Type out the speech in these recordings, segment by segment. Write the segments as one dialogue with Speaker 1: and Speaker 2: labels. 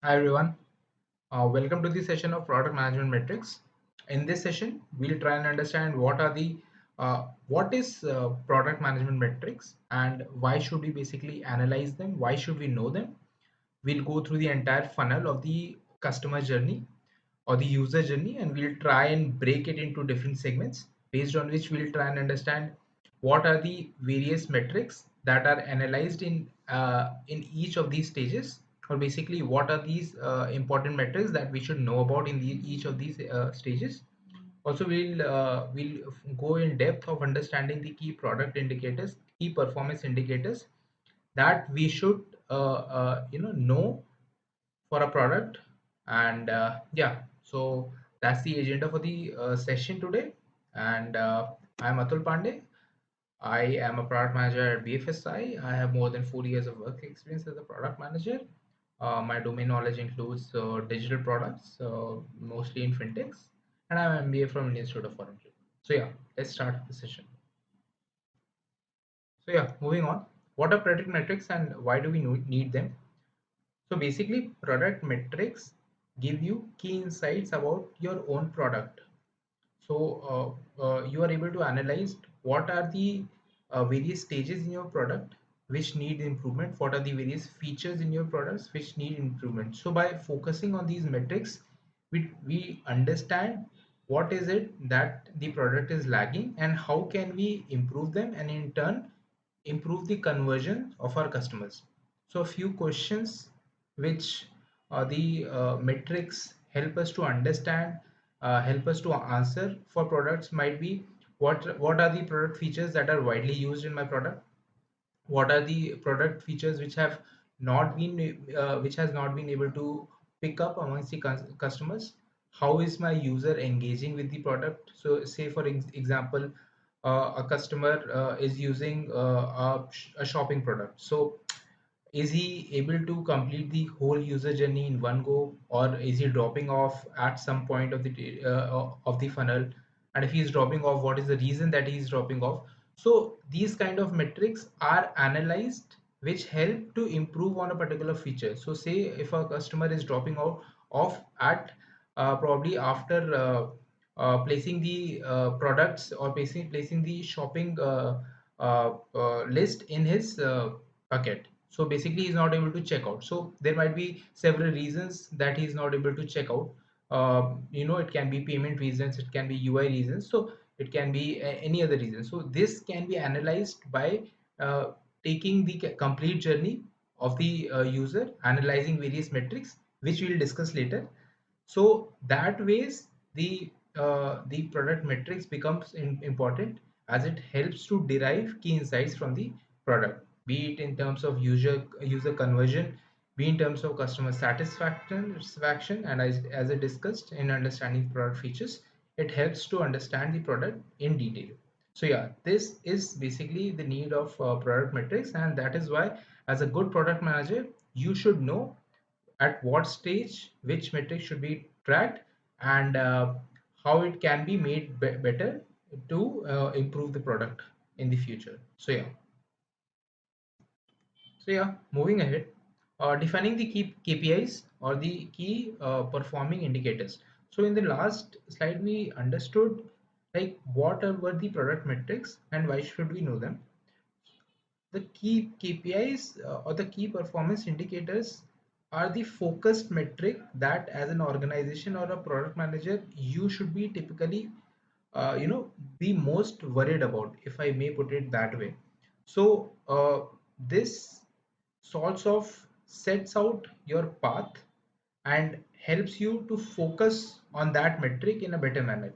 Speaker 1: Hi everyone, welcome to the session of product management metrics. In this session, we'll try and understand what is product management metrics and why should we basically analyze them, why should we know them. We'll go through the entire funnel of the customer journey or the user journey, and we'll try and break it into different segments based on which we'll try and understand what are the various metrics that are analyzed in each of these stages, or basically what are these important metrics that we should know about in each of these stages. Also, we'll go in depth of understanding the key product indicators, key performance indicators that we should know for a product. And yeah, so that's the agenda for the session today. And I'm Atul Pandey. I am a product manager at BFSI. I have more than 4 years of work experience as a product manager. My domain knowledge includes digital products, mostly in fintechs, and I'm MBA from Indian Institute of Foreign Trade. So yeah, let's start the session. So yeah, moving on. What are product metrics and why do we need them? So basically, product metrics give you key insights about your own product. So you are able to analyze what are the various stages in your product which need improvement, what are the various features in your products which need improvement. So by focusing on these metrics, we understand what is it that the product is lagging and how can we improve them, and in turn improve the conversion of our customers. So a few questions which the metrics help us to understand, help us to answer for products might be: what are the product features that are widely used in my product? What are the product features which have not been which has not been able to pick up amongst the customers? How is my user engaging with the product? So say for example, a customer is using a shopping product. So is he able to complete the whole user journey in one go, or is he dropping off at some point of the funnel? And if he's dropping off, what is the reason that he's dropping off? So these kind of metrics are analyzed, which help to improve on a particular feature. So say if a customer is dropping off at probably after placing the products, or placing the shopping list in his bucket. So basically he's not able to check out. So there might be several reasons that he's not able to check out. It can be payment reasons, it can be UI reasons, so it can be any other reason. So this can be analyzed by uh, taking the complete journey of the user, analyzing various metrics which we will discuss later. So that ways the product metrics becomes important, as it helps to derive key insights from the product, be it in terms of user conversion, be in terms of customer satisfaction, and as I discussed in understanding product features, it helps to understand the product in detail. So yeah, this is basically the need of product metrics, and that is why as a good product manager you should know at what stage which metric should be tracked, and how it can be made better to improve the product in the future. So yeah, moving ahead, defining the key KPIs, or the key performing indicators. So in the last slide we understood like were the product metrics and why should we know them. The key KPIs, or the key performance indicators, are the focused metric that as an organization or a product manager you should be typically be most worried about, if I may put it that way. So this sorts of sets out your path and helps you to focus on that metric in a better manner.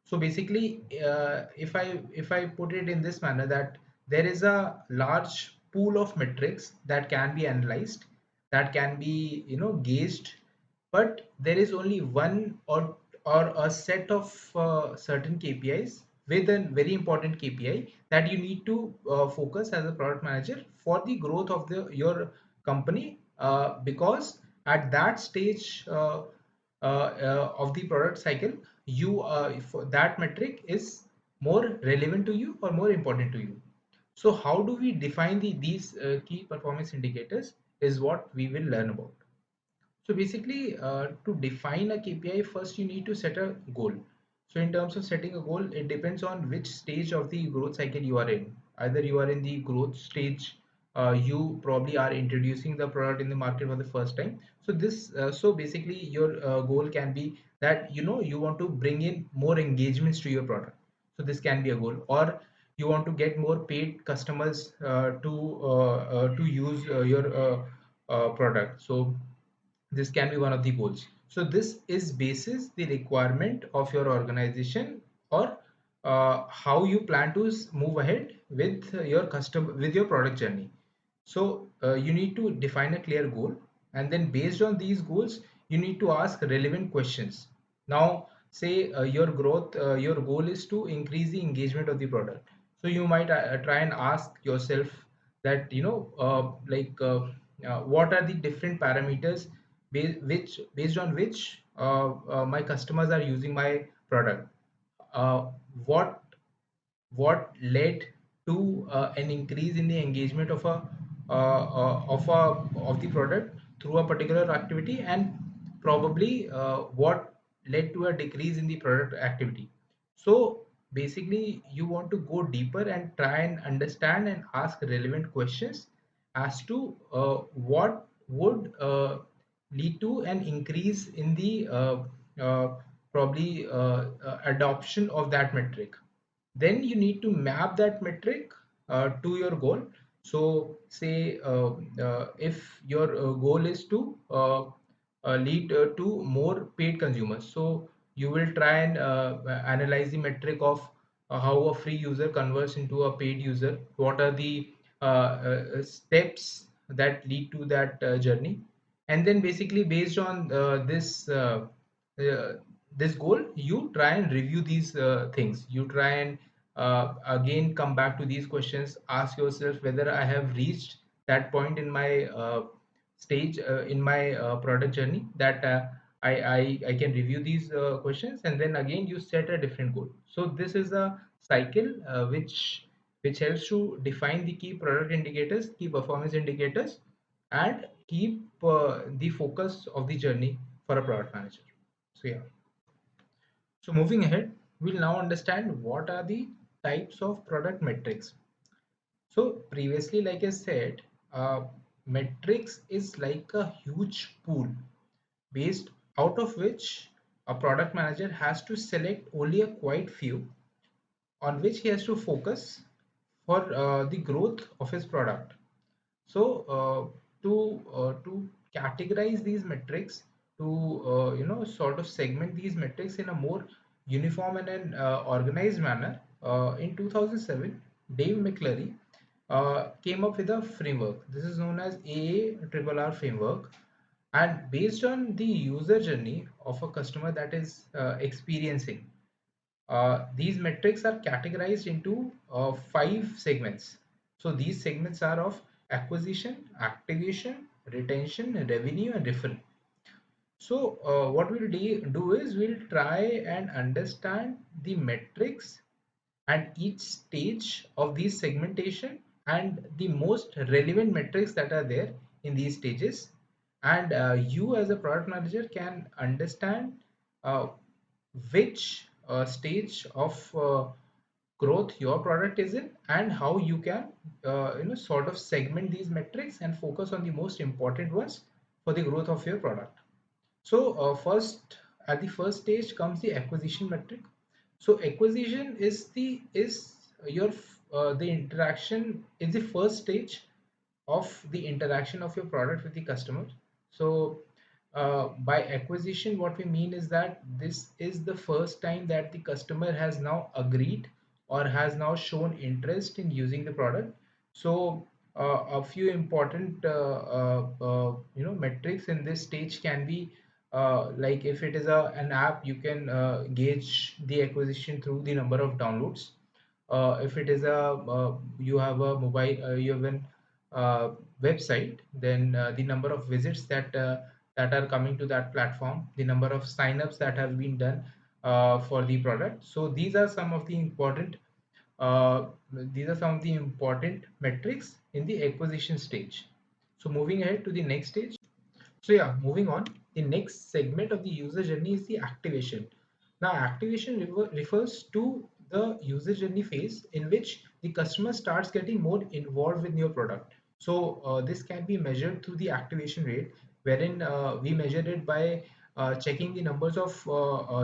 Speaker 1: So basically, if I put it in this manner, that there is a large pool of metrics that can be analyzed, that can be gauged, but there is only one or a set of certain KPIs with a very important KPI that you need to focus as a product manager for the growth of your company, because at that stage of the product cycle, you for that metric is more relevant to you or more important to you. So how do we define these key performance indicators is what we will learn about. So basically, to define a KPI, first you need to set a goal. So in terms of setting a goal, it depends on which stage of the growth cycle you are in. Either you are in the growth stage, you probably are introducing the product in the market for the first time. So basically your goal can be that you want to bring in more engagements to your product. So this can be a goal, or you want to get more paid customers to use your product. So this can be one of the goals. So this is basis the requirement of your organization, or how you plan to move ahead with your product journey. So you need to define a clear goal, and then based on these goals you need to ask relevant questions. Now say your goal is to increase the engagement of the product. So you might try and ask yourself that what are the different parameters based on which my customers are using my product. uh, what what led to an increase in the engagement of the product through a particular activity, and probably what led to a decrease in the product activity. So basically you want to go deeper and try and understand and ask relevant questions as to what would lead to an increase in the probably adoption of that metric. Then you need to map that metric to your goal. So say if your goal is to lead to more paid consumers, so you will try and analyze the metric of how a free user converts into a paid user. What are the steps that lead to that journey? And then basically based on uh, this goal, you try and review these things. You try and again come back to these questions, ask yourself whether I have reached that point in my stage in my product journey, that I can review these questions, and then again you set a different goal. So this is a cycle which helps to define the key product indicators, key performance indicators, and keep the focus of the journey for a product manager. So yeah. So moving ahead, we'll now understand what are the types of product metrics. So previously, like I said, metrics is like a huge pool based out of which a product manager has to select only a quite few on which he has to focus for the growth of his product. So to categorize these metrics, to sort of segment these metrics in a more uniform and an organized manner, in 2007, Dave McClary came up with a framework. This is known as AARR framework, and based on the user journey of a customer that is experiencing, these metrics are categorized into five segments. So these segments are of acquisition, activation, retention, revenue, and referral. So what we'll do is we'll try and understand the metrics and each stage of these segmentation, and the most relevant metrics that are there in these stages. And you as a product manager can understand uh, which stage of growth your product is in, and how you can sort of segment these metrics and focus on the most important ones for the growth of your product. So first, at the first stage comes the acquisition metric. So acquisition is your the interaction is the first stage of the interaction of your product with the customer. So by acquisition, what we mean is that this is the first time that the customer has now agreed or has now shown interest in using the product. So a few important metrics in this stage can be like if it is an app, you can gauge the acquisition through the number of downloads. If it is you have a mobile, you have an uh, website, then the number of visits that are coming to that platform, the number of signups that have been done for the product. So uh, these are some of the important metrics in the acquisition stage. So moving ahead to the next stage. So yeah, moving on, the next segment of the user journey is the activation. Now, activation refers to the user journey phase in which the customer starts getting more involved with your product. So this can be measured through the activation rate, wherein we measure it by checking the numbers of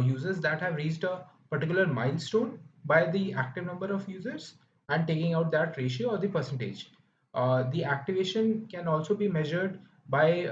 Speaker 1: users that have reached a particular milestone by the active number of users and taking out that ratio or the percentage. The activation can also be measured by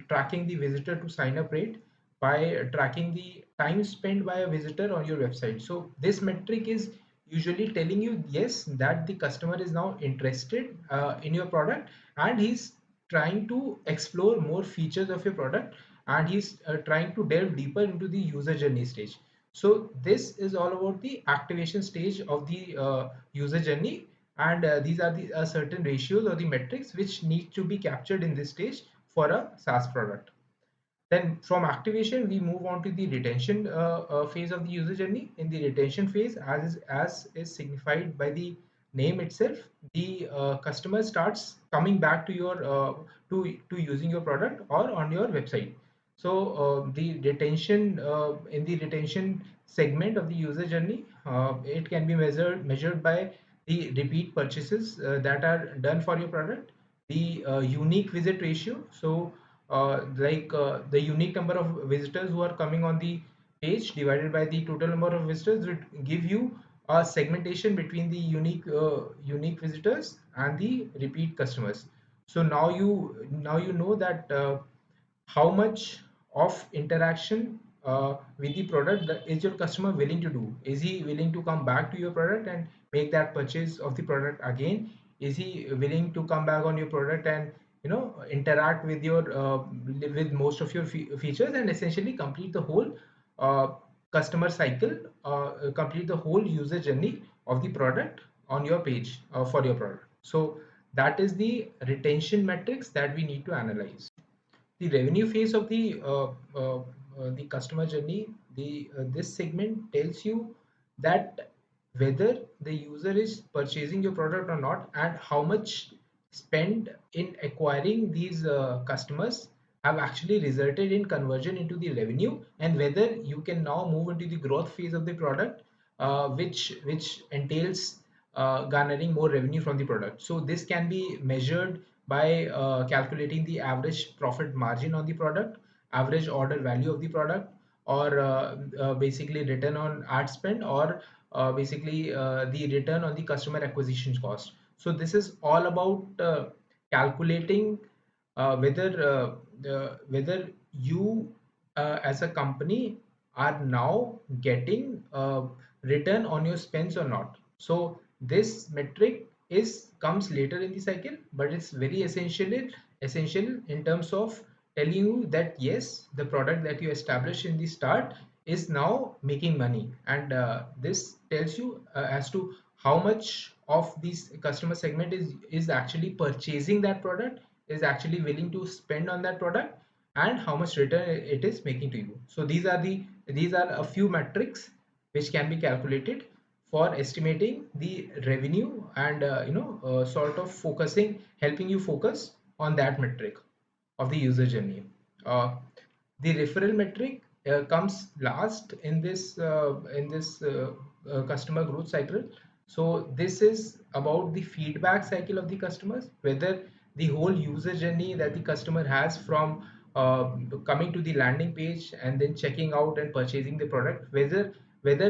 Speaker 1: tracking the visitor to sign up rate, by tracking the time spent by a visitor on your website. So this metric is usually telling you, yes, that the customer is now interested in your product, and he's trying to explore more features of your product, and he's trying to delve deeper into the user journey stage. So this is all about the activation stage of the user journey, and these are the certain ratios or the metrics which need to be captured in this stage for a SaaS product. Then from activation, we move on to the retention phase of the user journey. In the retention phase, as is signified by the name itself, the customer starts coming back to your to using your product or on your website. So the retention in the retention segment of the user journey, it can be measured by the repeat purchases that are done for your product, the unique visit ratio. So the unique number of visitors who are coming on the page divided by the total number of visitors would give you a segmentation between the unique visitors and the repeat customers. So now you know that how much of interaction with the product that is your customer willing to do. Is he willing to come back to your product and make that purchase of the product again? Is he willing to come back on your product and interact with your with most of your features and essentially complete the whole uh, customer cycle, complete the whole user journey of the product on your page for your product. So that is the retention metrics that we need to analyze. The revenue phase of the customer journey, the this segment tells you that whether the user is purchasing your product or not, and how much spent in acquiring these customers have actually resulted in conversion into the revenue, and whether you can now move into the growth phase of the product, which entails garnering more revenue from the product. So this can be measured by calculating the average profit margin on the product, average order value of the product, or basically return on ad spend, or basically the return on the customer acquisition cost. So this is all about calculating whether you as a company are now getting return on your spends or not. So this metric is comes later in the cycle, but it's very essential in terms of telling you that yes, the product that you established in the start is now making money, and this tells you as to how much of this customer segment is actually purchasing that product, is actually willing to spend on that product, and how much return it is making to you. So these are a few metrics which can be calculated for estimating the revenue, and sort of helping you focus on that metric of the user journey. Uh, the referral metric comes last in this customer growth cycle. So this is about the feedback cycle of the customers, whether the whole user journey that the customer has from coming to the landing page and then checking out and purchasing the product, whether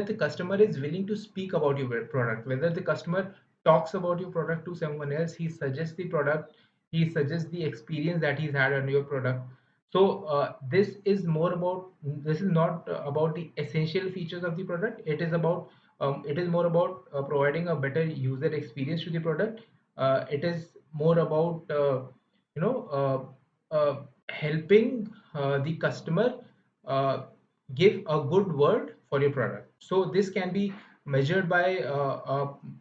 Speaker 1: the customer is willing to speak about your product, whether the customer talks about your product to someone else, he suggests the product, he suggests the experience that he's had on your product. So this is not about the essential features of the product. It is more about providing a better user experience to the product. It is more about helping the customer uh, give a good word for your product. So this can be measured by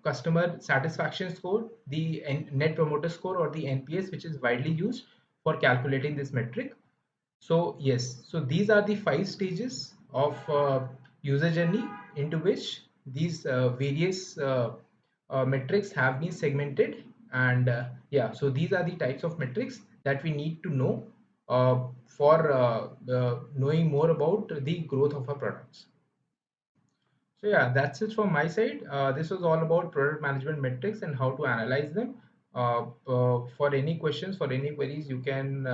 Speaker 1: customer satisfaction score, the net promoter score, or the NPS, which is widely used for calculating this metric. So yes, so these are the 5 stages of user journey into which these various metrics have been segmented, and yeah, so these are the types of metrics that we need to know for knowing more about the growth of our products. So yeah, that's it from my side. This was all about product management metrics and how to analyze them. For any questions, for any queries, you can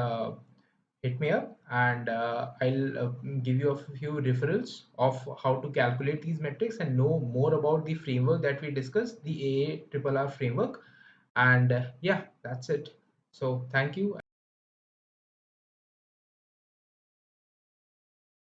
Speaker 1: hit me up, and I'll give you a few referrals of how to calculate these metrics and know more about the framework that we discussed, the AARR framework. And yeah, that's it. So thank you.